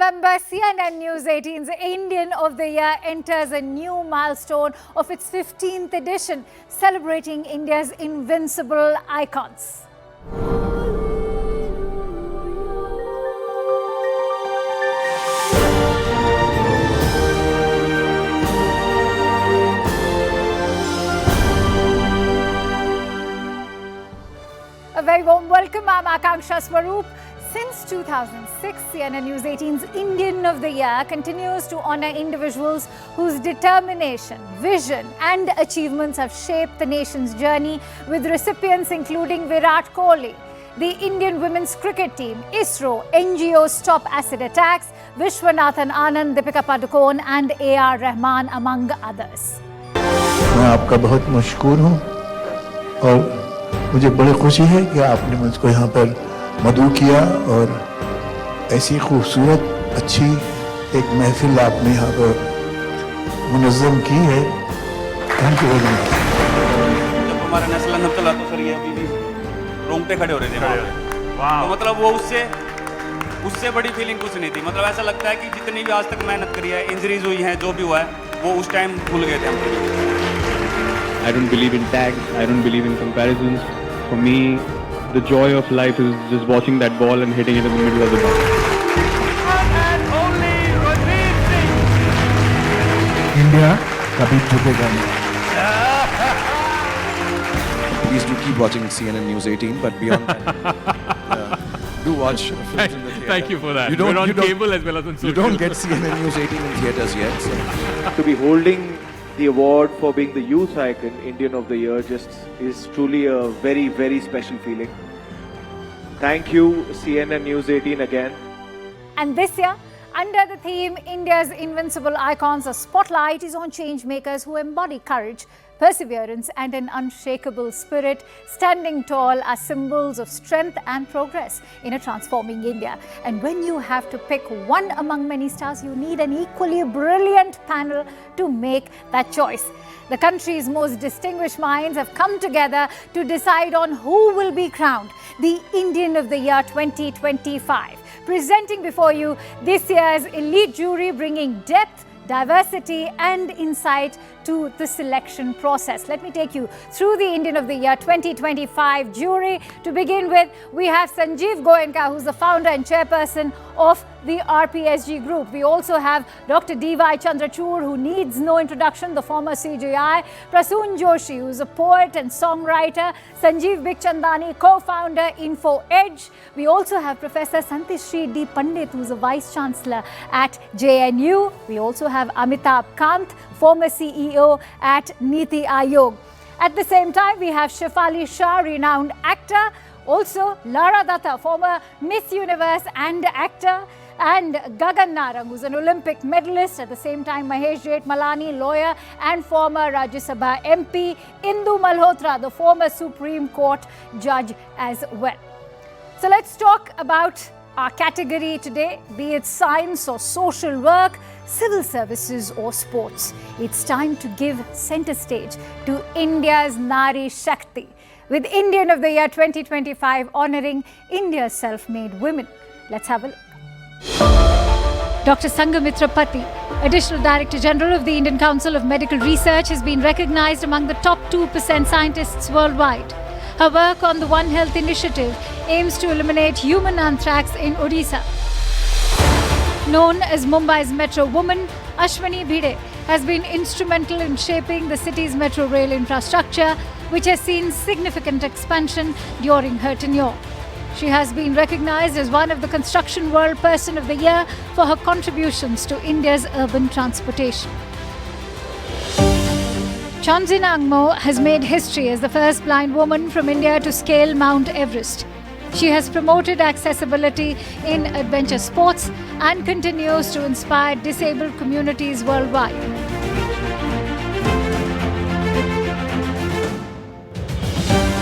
November, CNN-News18's Indian of the Year enters a new milestone of its 15th edition, celebrating India's invincible icons. A very warm welcome. I'm Akanksha Swaroop. Since 2006, CNN-News18's Indian of the Year continues to honour individuals whose determination, vision and achievements have shaped the nation's journey, with recipients including Virat Kohli, the Indian women's cricket team, ISRO, NGOs Stop Acid Attacks, Vishwanathan Anand, Deepika Padukone and A.R. Rahman, among others. मैं आपका बहुत मशकूर हूँ और मुझे बड़ी खुशी है कि आपने मुझको यहाँ पर मदऊ किया और ऐसी खूबसूरत अच्छी एक महफिल आपने यहाँ पर मुनज़्ज़म की है। Thank you very much. जब हमारा नेशनल एंथम चला तो सर ये अभी भी रोंगटे खड़े हो रहे थे। तो मतलब वो उससे बड़ी फीलिंग कुछ नहीं थी। मतलब ऐसा लगता है कि जितनी भी आज तक मेहनत करी है, इंजरीज हुई हैं, जो भी हुआ है, वो उस टाइम भूल गए थे हम। I don't believe in tags. I don't believe in comparisons. For me, the joy of life is just watching that ball and hitting it in the middle of the ball. And only Ranveer Singh. India कभी झुकेगा नहीं। Please do keep watching CNN News 18, but beyond that, do watch films in the theatre. Thank you for that. We're on cable as well as on social. You don't get CNN News 18 in theatres yet. So. To be holding the award for being the youth icon, Indian of the Year, just is truly a very, very special feeling. Thank you, CNN News 18 again. And this year, under the theme India's Invincible Icons, the spotlight is on change makers who embody courage, perseverance and an unshakable spirit. Standing tall are symbols of strength and progress in a transforming India. And when you have to pick one among many stars, you need an equally brilliant panel to make that choice. The country's most distinguished minds have come together to decide on who will be crowned the Indian of the Year 2025. Presenting before you this year's elite jury, bringing depth, diversity and insight to the selection process. Let me take you through the Indian of the Year 2025 jury. To begin with, we have Sanjeev Goenka, who's the founder and chairperson of the RPSG group. We also have Dr. D.Y. Chandrachud, who needs no introduction, the former CGI. Prasoon Joshi, who's a poet and songwriter. Sanjeev Bikhchandani, co-founder Info Edge. We also have Professor Santishri D. Pandit, who's a vice chancellor at JNU. We also have Amitabh Kant, former CEO at Niti Aayog. At the same time, we have Shefali Shah, renowned actor. Also, Lara Datta, former Miss Universe and actor. And Gagan Narang, who's an Olympic medalist. At the same time, Mahesh Jethmalani, lawyer and former Rajya Sabha MP. Indu Malhotra, the former Supreme Court judge as well. So let's talk about our category today, be it science or social work, civil services or sports. It's time to give centre stage to India's Nari Shakti, with Indian of the Year 2025 honouring India's self-made women. Let's have a look. Dr. Sangamitra Pati, Additional Director General of the Indian Council of Medical Research, has been recognised among the top 2% scientists worldwide. Her work on the One Health initiative aims to eliminate human anthrax in Odisha. Known as Mumbai's Metro Woman, Ashwini Bhide has been instrumental in shaping the city's metro rail infrastructure, which has seen significant expansion during her tenure. She has been recognised as one of the Construction World Person of the Year for her contributions to India's urban transportation. Chonzin Angmo has made history as the first blind woman from India to scale Mount Everest. She has promoted accessibility in adventure sports and continues to inspire disabled communities worldwide.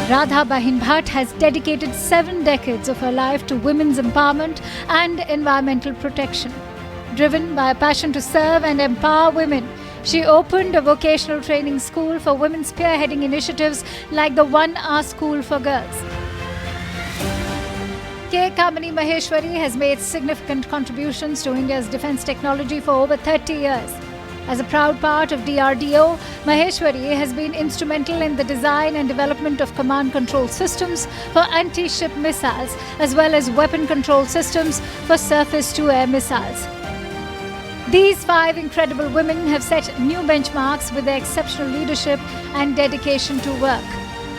Radha Bahin Bhatt has dedicated 7 decades of her life to women's empowerment and environmental protection. Driven by a passion to serve and empower women, she opened a vocational training school for women, spearheading initiatives like the 1 Hour School for Girls. K. Kamini Maheshwari has made significant contributions to India's defense technology for over 30 years. As a proud part of DRDO, Maheshwari has been instrumental in the design and development of command control systems for anti-ship missiles, as well as weapon control systems for surface-to-air missiles. These 5 incredible women have set new benchmarks with their exceptional leadership and dedication to work.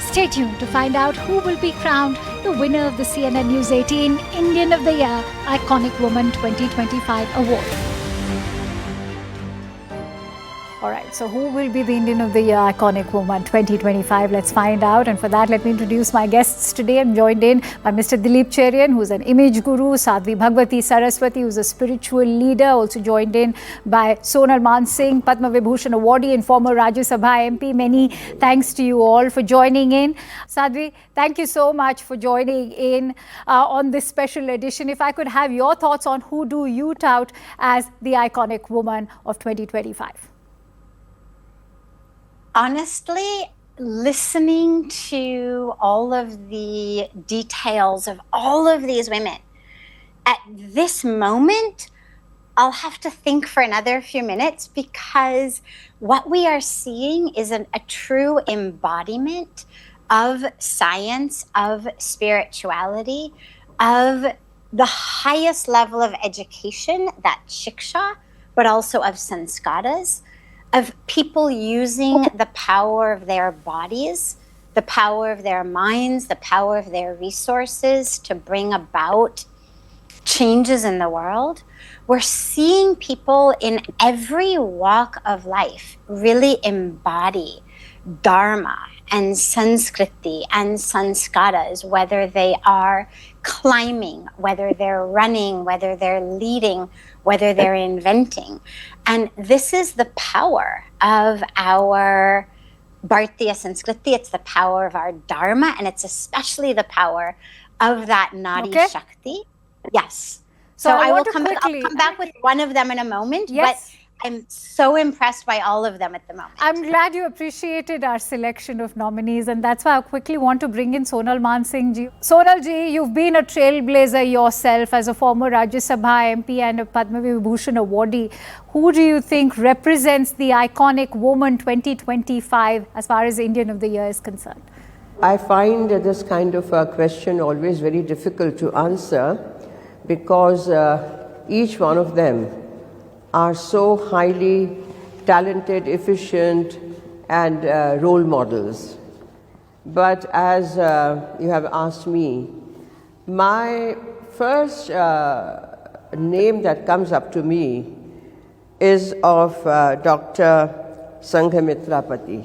Stay tuned to find out who will be crowned the winner of the CNN-News18 Indian of the Year Iconic Woman 2025 award. All right, so who will be the Indian of the Year Iconic Woman 2025? Let's find out. And for that, let me introduce my guests today. I'm joined in by Mr. Dilip Cherian, who's an image guru, Sadhvi Bhagwati Saraswati, who's a spiritual leader, also joined in by Sonal Mansingh, Padma Vibhushan awardee and former Rajya Sabha MP. Many thanks to you all for joining in. Sadhvi, thank you so much for joining in on this special edition. If I could have your thoughts on who do you tout as the Iconic Woman of 2025? Honestly, listening to all of the details of all of these women, at this moment, I'll have to think for another few minutes, because what we are seeing is a true embodiment of science, of spirituality, of the highest level of education, that shiksha, but also of sanskaras, of people using the power of their bodies, the power of their minds, the power of their resources to bring about changes in the world. We're seeing people in every walk of life really embody dharma and sanskriti and sanskaras, whether they are climbing, whether they're running, whether they're leading, whether they're inventing. And this is the power of our Bhartiya Sanskriti, it's the power of our dharma, and it's especially the power of that Nadi Shakti. Yes. So I will come back with one of them in a moment, but I'm so impressed by all of them at the moment. I'm glad you appreciated our selection of nominees, and that's why I quickly want to bring in Sonal Mansingh ji. Sonal ji, you've been a trailblazer yourself as a former Rajya Sabha MP and a Padma Vibhushan awardee. Who do you think represents the Iconic Woman 2025 as far as Indian of the Year is concerned? I find this kind of a question always very difficult to answer, because each one of them are so highly talented, efficient, and role models. But as you have asked me, my first name that comes up to me is of Dr. Sanghamitra Pati.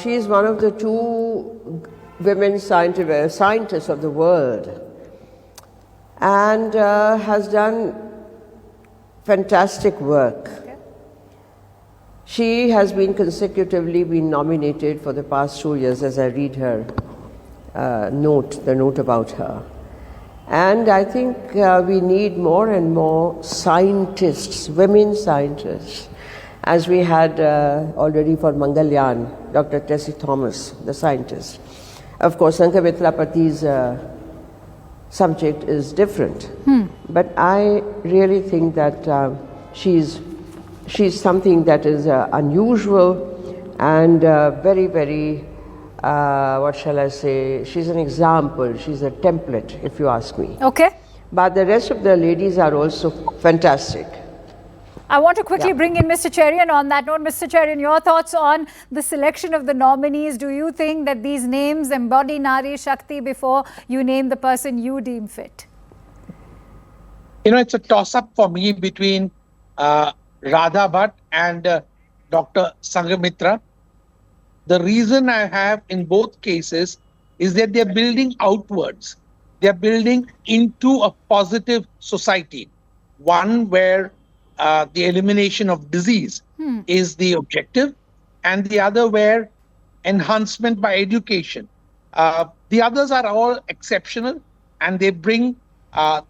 She is one of the 2 women scientists of the world, and has done fantastic work. She has been consecutively nominated for the past 2 years, as I read her the note about her. And I think we need more and more scientists, women scientists, as we had already for Mangalyaan, Dr. Tessie Thomas, the scientist. Of course, Sanghamitra Pati's subject is different. But I really think that she's something that is unusual and very, very, what shall I say, she's an example, she's a template, if you ask me. Okay. But the rest of the ladies are also fantastic. I want to quickly bring in Mr. Cherian on that note. Mr. Cherian, your thoughts on the selection of the nominees. Do you think that these names embody Nari Shakti before you name the person you deem fit? You know, it's a toss-up for me between Radha Bhatt and Dr. Sanghamitra. The reason I have in both cases is that they're building outwards. They're building into a positive society, one where the elimination of disease is the objective, and the other where enhancement by education. The others are all exceptional, and they bring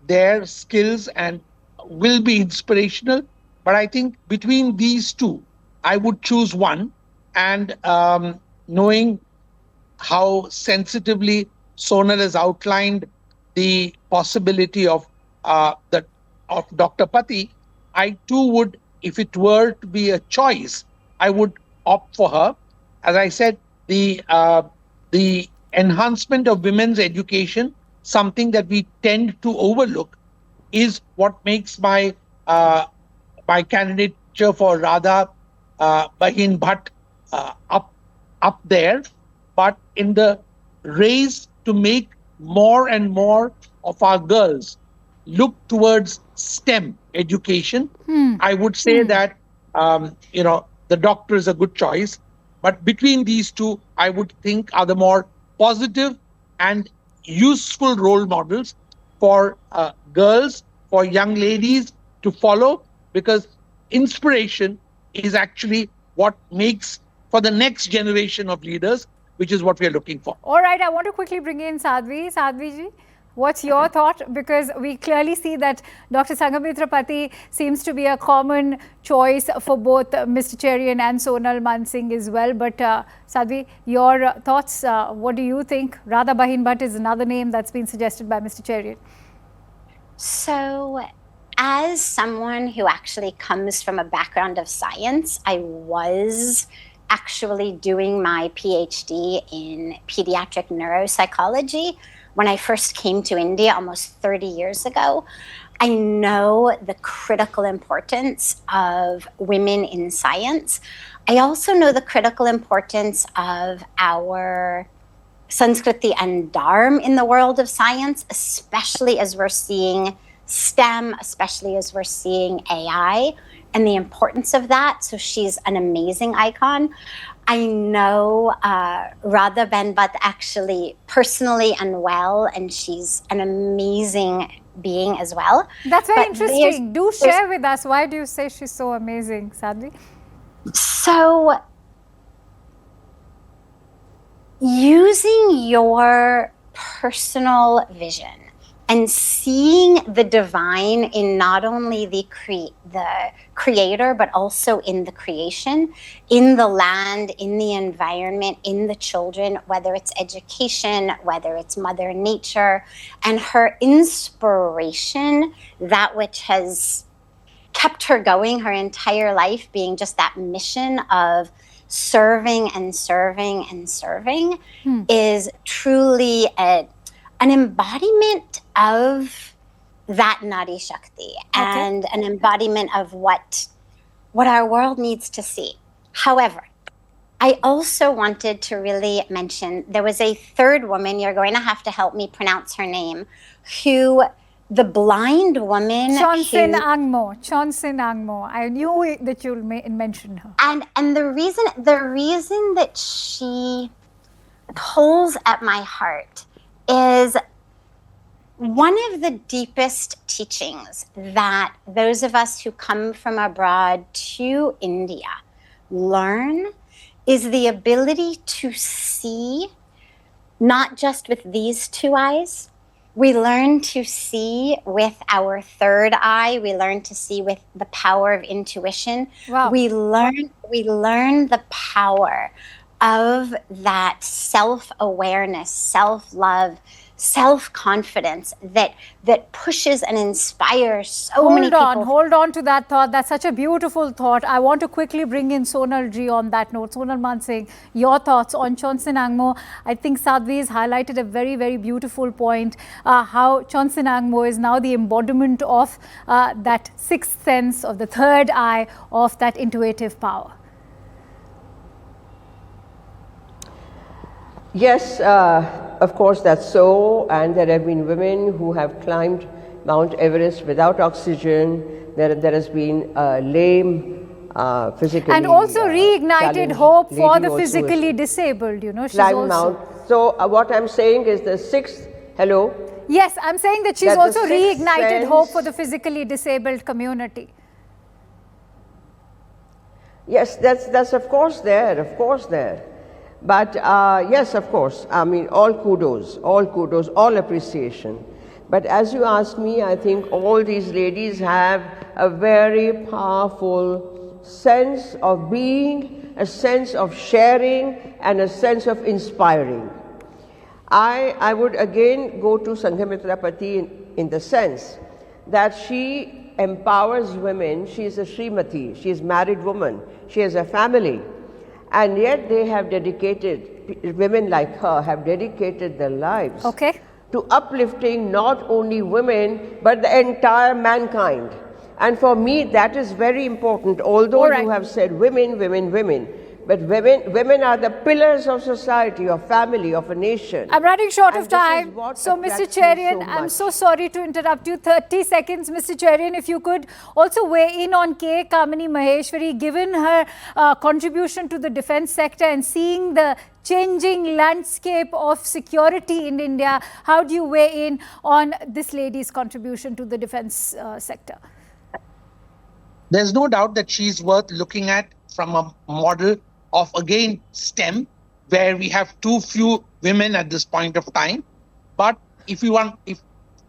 their skills and will be inspirational. But I think between these 2, I would choose one. And knowing how sensitively Sonal has outlined the possibility of of Dr. Pati, I too would, if it were to be a choice, I would opt for her. As I said, the enhancement of women's education, something that we tend to overlook, is what makes my my candidature for Radha Bahin Bhatt up there. But in the race to make more and more of our girls look towards STEM education, I would say that the doctor is a good choice. But between these two, I would think are the more positive and useful role models for girls, for young ladies to follow, because inspiration is actually what makes for the next generation of leaders, which is what we are looking for. All right, I want to quickly bring in Sadhvi. Sadhvi ji, what's your thought? Because we clearly see that Dr. Sanghmitra Pati seems to be a common choice for both Mr. Cherian and Sonal Mansingh as well. But Sadhvi, your thoughts, what do you think? Radha Bahin Bhatt is another name that's been suggested by Mr. Cherian. So, as someone who actually comes from a background of science, I was actually doing my PhD in pediatric neuropsychology when I first came to India almost 30 years ago. I know the critical importance of women in science. I also know the critical importance of our Sanskriti and Dharma in the world of science, especially as we're seeing STEM, especially as we're seeing AI, and the importance of that. So she's an amazing icon. I know Radha Bahin Bhatt actually personally and well, and she's an amazing being as well. That's very interesting. Do share with us, why do you say she's so amazing, Sadhvi? So, using your personal vision and seeing the divine in not only the creator, but also in the creation, in the land, in the environment, in the children, whether it's education, whether it's Mother Nature, and her inspiration, that which has kept her going her entire life, being just that mission of serving and serving and serving, is truly an embodiment of that Nari Shakti and an embodiment of what our world needs to see. However, I also wanted to really mention there was a third woman, you're going to have to help me pronounce her name, who the blind woman Chonsin Angmo. I knew that you'll mention her. And the reason that she pulls at my heart is one of the deepest teachings that those of us who come from abroad to India learn is the ability to see not just with these two eyes. We learn to see with our third eye. We learn to see with the power of intuition. Wow. We learn the power of that self-awareness, self-love, self-confidence that pushes and inspires so many people. Hold on to that thought. That's such a beautiful thought. I want to quickly bring in Sonal ji on that note. Sonal Mansingh, your thoughts on Chonsin Angmo. I think Sadhvi has highlighted a very, very beautiful point, how Chonsin Angmo is now the embodiment of that sixth sense, of the third eye, of that intuitive power. Yes, of course that's so, and there have been women who have climbed Mount Everest without oxygen. There has been lame, physically and also reignited hope for the physically disabled, you know. She's also Mount. So what I'm saying is the sixth, hello? Yes, I'm saying that she's also reignited hope for the physically disabled community. Yes, that's of course there. But yes, of course, I mean, all kudos, all appreciation. But as you asked me, I think all these ladies have a very powerful sense of being, a sense of sharing, and a sense of inspiring. I would again go to Sanghamitra Pati in the sense that she empowers women. She is a Srimati, she is a married woman, she has a family, and yet they have dedicated, women like her have dedicated their lives to uplifting not only women but the entire mankind. And for me that is very important, although you have said women, women, women. But women are the pillars of society, of family, of a nation. I'm running short of time. So, Mr. Cherian, I'm so sorry to interrupt you. 30 seconds, Mr. Cherian, if you could also weigh in on K. Kamini Maheshwari, given her contribution to the defense sector and seeing the changing landscape of security in India. How do you weigh in on this lady's contribution to the defense sector? There's no doubt that she's worth looking at from a model of, again, STEM, where we have too few women at this point of time. But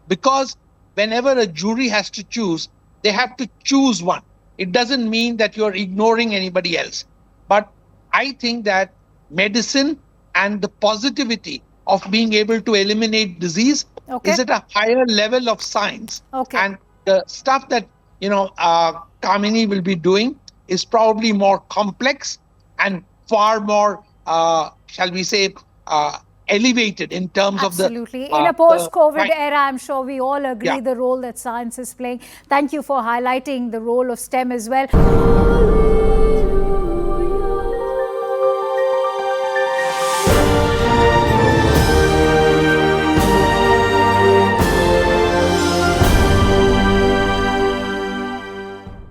because whenever a jury has to choose, they have to choose one. It doesn't mean that you're ignoring anybody else. But I think that medicine and the positivity of being able to eliminate disease is at a higher level of science. And the stuff that, Kamini will be doing is probably more complex and far more, shall we say, elevated in terms of the... Absolutely. In a post-COVID era, I'm sure we all agree the role that science is playing. Thank you for highlighting the role of STEM as well.